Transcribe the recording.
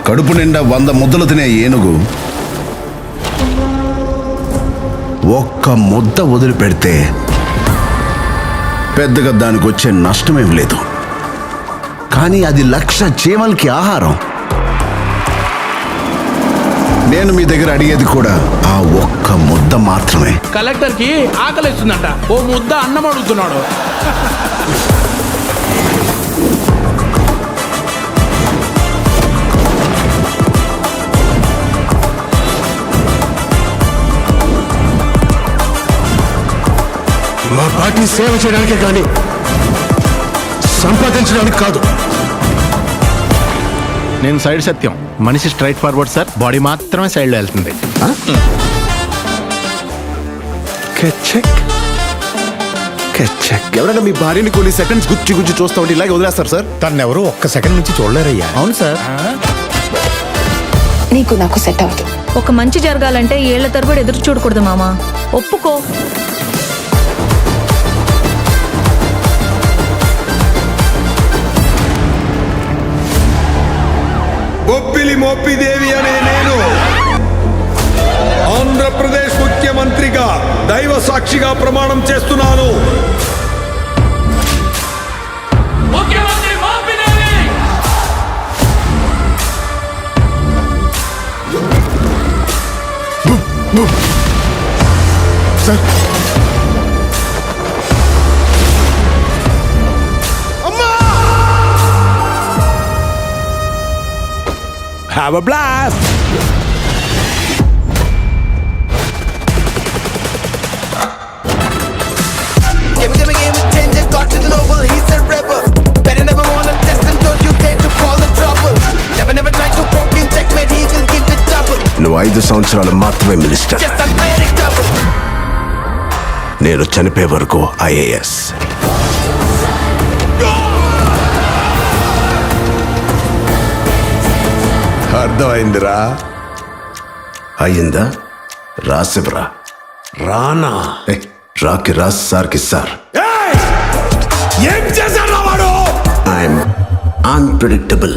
కడుపు నిండా 100 ముద్దలు తినే ఏనుగు ఒక్క ముద్ద వదిలిపెడితే పెద్దగా దానికి వచ్చే నష్టమేం లేదు. కానీ అది 1,00,000 చీమలకి ఆహారం. నేను మీ దగ్గర అడిగేది కూడా ఆ ఒక్క ముద్ద మాత్రమే. కలెక్టర్ కి ఆకలిస్తుందంట, ఓ ముద్ద అన్నం అడుగుతున్నాడు. మా పార్టీని సేవ చేయడానికే కానీ సంపాదించడానికి కాదు. నేను సైడ్ సత్యం, మనిషి స్ట్రైట్ ఫార్వర్డ్ సార్, బాడీ మాత్రమే సైడ్లో వెళ్తుంది. ఎవరైనా మీ భార్యని కొన్ని సెకండ్స్ గుచ్చి చూస్తా ఉంటే ఇలాగే వదిలేస్తారు సార్? తనెవరూ ఒక్క సెకండ్ నుంచి చూడలేరయ్యా. అవును సార్. నీకు నాకు సెట్ అవ్వదు. ఒక మంచి జరగాలంటే ఏళ్ల తరబడి ఎదురు చూడకూడదు మామా, ఒప్పుకో. బొప్పిలి మోపిదేవి అనే నేను ఆంధ్రప్రదేశ్ ముఖ్యమంత్రిగా దైవ సాక్షిగా ప్రమాణం చేస్తున్నాను. Sir Have a blast! Give me change and got to the noble, he's a rebel. Better never wanna test him, don't you dare to call the trouble. Never try to poke him, checkmate, he will give it double. నువ్వు 5 సంవత్సరాలు మాత్రమే minister. Just unpredictable. నేను చనిపోయే వరకు IAS. అర్థమైందిరా? అయ్యిందా? రాసివరా. రానా? రాకి Ross సార్కి sir. ఏం చేశాడు వాడు? I'm unpredictable.